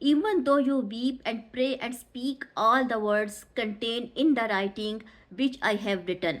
even though you weep and pray and speak all the words contained in the writing which I have written।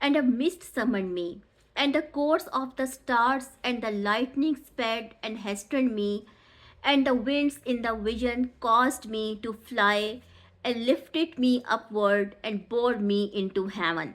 and a mist summoned me, and the course of the stars and the lightning sped and hastened me, and the winds in the vision caused me to fly and lifted me upward and bore me into heaven।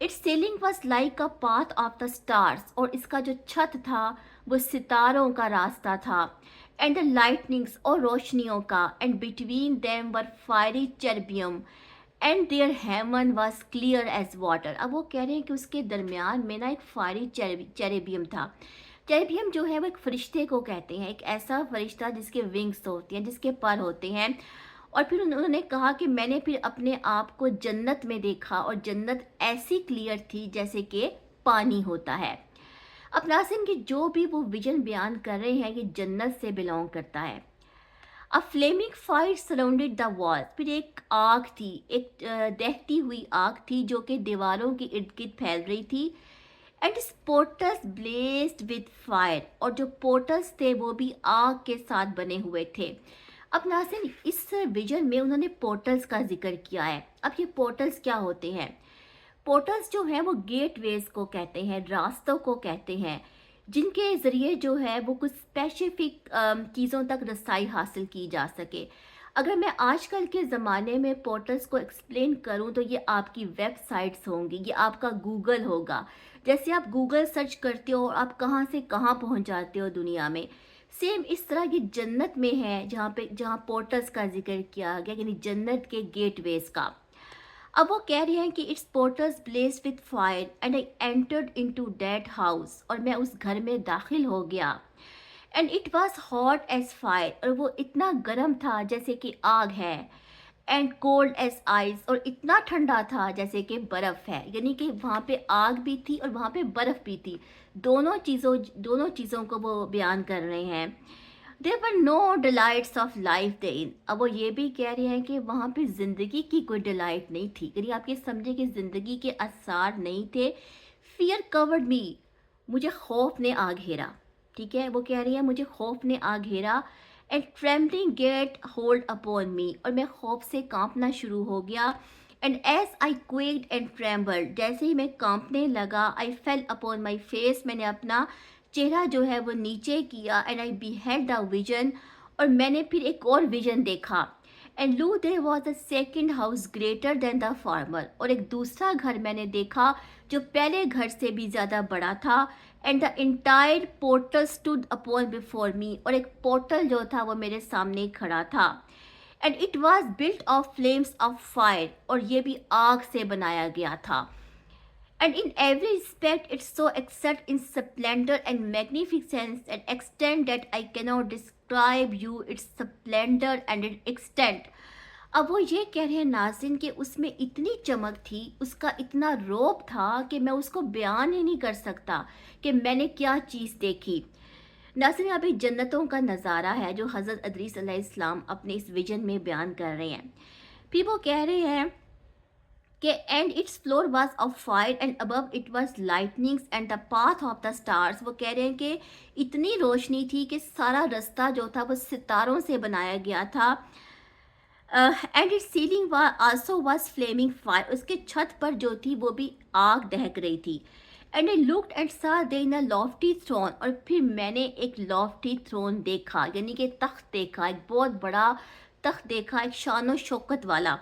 It's ceiling was like a path of the stars, اور اس کا جو چھت تھا وہ ستاروں کا راستہ تھا، اینڈ دا لائٹنگس اور روشنیوں کا، and between them were fiery cherubim and their heaven was clear as water. اب وہ کہہ رہے ہیں کہ اس کے درمیان میں نا ایک فائری چیریبیم تھا. چیریبیم جو ہے وہ ایک فرشتے کو کہتے ہیں، ایک ایسا فرشتہ جس کے ونگس ہوتے ہیں، جس کے پر ہوتے ہیں. اور پھر انہوں نے کہا کہ میں نے پھر اپنے آپ کو جنت میں دیکھا، اور جنت ایسی کلیئر تھی جیسے کہ پانی ہوتا ہے. اب ناظرین کہ جو بھی وہ ویژن بیان کر رہے ہیں یہ جنت سے بلونگ کرتا ہے. A flaming fire surrounded the walls. پھر ایک آگ تھی، ایک دہتی ہوئی آگ تھی جو کہ دیواروں کے ارد گرد پھیل رہی تھی. And portals blazed with fire. اور جو پورٹلس تھے وہ بھی آگ کے ساتھ بنے ہوئے تھے. اب ناظرین اس ویژن میں انہوں نے پورٹلس کا ذکر کیا ہے. اب یہ پورٹلس کیا ہوتے ہیں؟ پورٹلس جو ہیں وہ گیٹ ویز کو کہتے ہیں، راستوں کو کہتے ہیں، جن کے ذریعے جو ہے وہ کچھ اسپیسیفک چیزوں تک رسائی حاصل کی جا سکے. اگر میں آج کل کے زمانے میں پورٹلس کو ایکسپلین کروں تو یہ آپ کی ویب سائٹس ہوں گی، یہ آپ کا گوگل ہوگا. جیسے آپ گوگل سرچ کرتے ہو اور آپ کہاں سے کہاں پہنچ جاتے ہو دنیا میں، سیم اس طرح یہ جنت میں ہے جہاں پورٹلس کا ذکر کیا گیا، یعنی جنت کے گیٹ ویز کا. اب وہ کہہ رہے ہیں کہ its portals blaze with fire and I entered into that house. اور میں اس گھر میں داخل ہو گیا. And it was hot as fire. اور وہ اتنا گرم تھا جیسے کہ آگ ہے. And cold as ice. اور اتنا ٹھنڈا تھا جیسے کہ برف ہے. یعنی کہ وہاں پہ آگ بھی تھی اور وہاں پہ برف بھی تھی. دونوں چیزوں کو وہ بیان کر رہے ہیں. There were no delights of life therein. اب وہ یہ بھی کہہ رہے ہیں کہ وہاں پہ زندگی کی کوئی ڈیلائٹ نہیں تھی. یعنی آپ یہ سمجھے کہ زندگی کے آثار نہیں تھے. Fear covered me. مجھے خوف نے آ گھیرا. ٹھیک ہے، وہ کہہ رہی ہیں مجھے خوف نے آ گھیرا. And trembling get hold upon me. اور میں خوف سے کانپنا شروع ہو گیا. And as I quaked and trembled. جیسے ہی میں کانپنے لگا I fell upon my face. میں نے اپنا چہرہ جو ہے وہ نیچے کیا. And I beheld the vision. اور میں نے پھر ایک اور ویژن دیکھا. And lo there was a second house greater than the former. اور ایک دوسرا گھر میں نے دیکھا جو پہلے گھر سے بھی زیادہ بڑا تھا. And the entire portal stood upon before me. اور ایک پورٹل جو تھا وہ میرے سامنے کھڑا تھا. And it was built of flames of fire. اور یہ بھی آگ سے بنایا گیا تھا. And in every respect it's so excelled in splendor and magnificence and extent that I cannot describe you its splendor and its extent. اب وہ یہ کہہ رہے ہیں ناظرین کہ اس میں اتنی چمک تھی، اس کا اتنا روب تھا کہ میں اس کو بیان ہی نہیں کر سکتا کہ میں نے کیا چیز دیکھی. ناظرین ابھی جنتوں کا نظارہ ہے جو حضرت ادریس علیہ السلام اپنے اس ویژن میں بیان کر رہے ہیں. پھر وہ کہہ رہے ہیں کہ and its floor was of fire and above it was lightnings and the path of the stars. وہ کہہ رہے ہیں کہ اتنی روشنی تھی کہ سارا رستہ جو تھا وہ ستاروں سے بنایا گیا تھا. And its ceiling also was flaming fire. اس کے چھت پر جو تھی وہ بھی آگ دہک رہی تھی. اینڈ آئی لکڈ اینڈ سا دیر اے لافٹی تھرون. اور پھر میں نے ایک لافٹی تھرون دیکھا، یعنی کہ تخت دیکھا، ایک بہت بڑا تخت دیکھا، ایک شان و شوکت والا.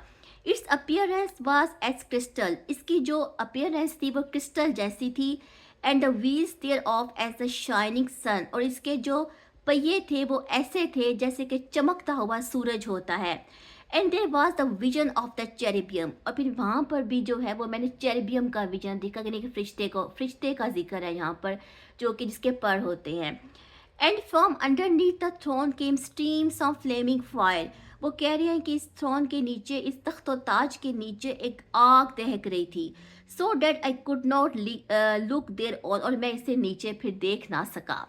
Its appearance was as crystal. اس کی جو اپیئرنس تھی وہ کرسٹل جیسی تھی. And the walls thereof as a shining sun. اور اس کے جو پہیے تھے وہ ایسے تھے جیسے کہ چمکتا ہوا سورج ہوتا ہے. And there was the vision of the cherubim. اور پھر وہاں پر بھی جو ہے وہ میں نے چیریبیم کا ویژن دیکھا، یعنی کہ فرشتے کا ذکر ہے یہاں پر جو کہ جس کے پر ہوتے ہیں. And from انڈرنیتھ the throne came streams of Fleming fire. وہ کہہ رہے ہیں کہ اس تھرون کے نیچے، اس تخت و تاج کے نیچے ایک آگ دہک رہی تھی. So that I could not look thereon. اور میں اسے نیچے پھر دیکھ نہ سکا.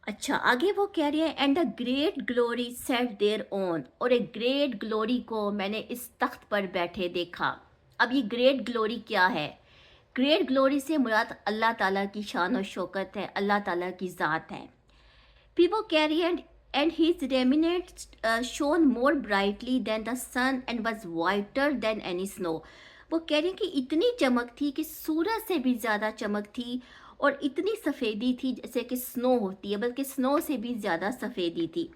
اچھا آگے وہ کہہ رہے ہیں and the great glory sat thereon. اور ایک گریٹ گلوری کو میں نے اس تخت پر بیٹھے دیکھا. اب یہ گریٹ گلوری کیا ہے؟ گریٹ گلوری سے مراد اللہ تعالیٰ کی شان و شوکت ہے، اللہ تعالیٰ کی ذات ہے. پھر وہ کہہ رہی ہیں and his raiment shone more brightly than the sun and was whiter than any snow. وہ کہہ رہے ہیں کہ اتنی چمک تھی کہ سورج سے بھی زیادہ چمک تھی اور اتنی سفیدی تھی جیسے کہ سنو ہوتی ہے، بلکہ سنو سے بھی زیادہ سفیدی تھی.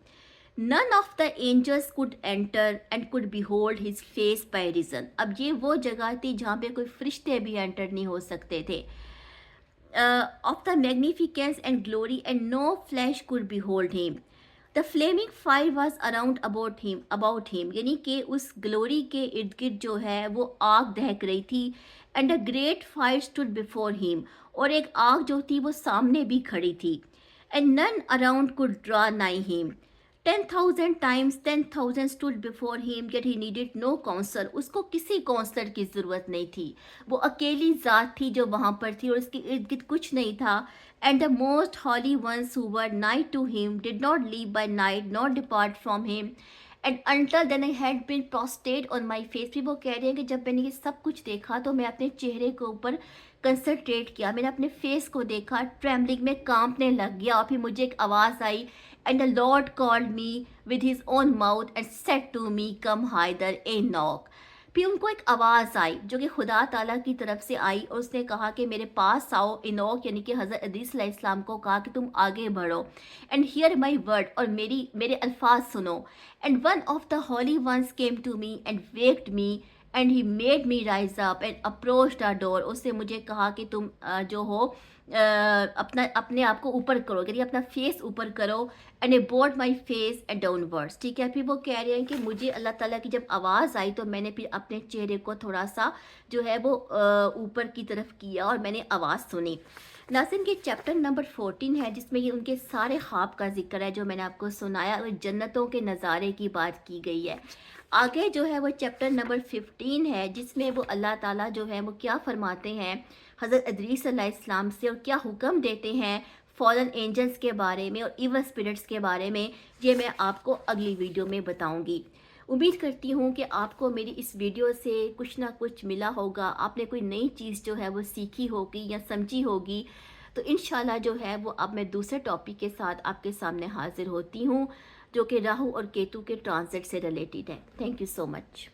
None of the angels could enter and could behold his face by reason. اب یہ وہ جگہ تھی جہاں پہ کوئی فرشتے بھی انٹر نہیں ہو سکتے تھے. Of the magnificence and glory, and no flesh could behold him. The flaming fire was around about him, یعنی کہ اس گلوری کے ارد گرد جو ہے وہ آگ دہک رہی تھی. And a great fire stood before him, اور ایک آگ جو تھی وہ سامنے بھی کھڑی تھی. And none around could draw nigh him. 10,000 times 10,000 stood before him, yet he needed no counsel. اس کو کسی کونسلر کی ضرورت نہیں تھی. وہ اکیلی ذات تھی جو وہاں پر تھی اور اس کے ارد گرد کچھ نہیں تھا. And the most holy ones who were nigh to him did not leave by night nor depart from him. And until then I had been prostrate on my face. پھر وہ کہہ رہے ہیں کہ جب میں نے یہ سب کچھ دیکھا تو میں اپنے چہرے کے اوپر کنسنٹریٹ کیا, میں نے اپنے فیس کو دیکھا, ٹریمبلنگ میں کانپنے لگ گیا. اور پھر مجھے ایک آواز آئی, and the Lord called me with his own mouth and said to me, come hither, Enoch. پھر ان کو ایک آواز آئی جو کہ خدا تعالیٰ کی طرف سے آئی, اور اس نے کہا کہ میرے پاس آؤ. انوک یعنی کہ حضرت ادریس علیہ السلام کو کہا کہ تم آگے بڑھو, and hear my word, اور میرے الفاظ سنو. And one of the holy ones came to me and waked me, and he made me rise up and approach the door. اس نے مجھے کہا کہ تم جو ہو اپنے آپ کو اوپر کرو, یعنی اپنا فیس اوپر کرو. and I bowed my face and downwards. ٹھیک ہے, پھر وہ کہہ رہے ہیں کہ مجھے اللہ تعالیٰ کی جب آواز آئی تو میں نے پھر اپنے چہرے کو تھوڑا سا جو ہے وہ اوپر کی طرف کیا اور میں نے آواز سنی. ناظرین کے چیپٹر نمبر 14 ہے جس میں یہ ان کے سارے خواب کا ذکر ہے جو میں نے آپ کو سنایا, اور جنتوں کے نظارے کی بات کی گئی ہے. آگے جو ہے وہ چیپٹر نمبر 15 ہے جس میں وہ اللہ تعالیٰ جو ہے وہ کیا فرماتے ہیں حضرت ادریس علیہ السلام سے, اور کیا حکم دیتے ہیں فالن اینجلز کے بارے میں اور ایول اسپرٹس کے بارے میں. یہ میں آپ کو اگلی ویڈیو میں بتاؤں گی. امید کرتی ہوں کہ آپ کو میری اس ویڈیو سے کچھ نہ کچھ ملا ہوگا, آپ نے کوئی نئی چیز جو ہے وہ سیکھی ہوگی یا سمجھی ہوگی. تو انشاءاللہ جو ہے وہ اب میں دوسرے ٹاپک کے ساتھ آپ کے سامنے حاضر ہوتی ہوں جو کہ راہو اور کیتو کے ٹرانزٹ سے ریلیٹڈ ہے. Thank you so much.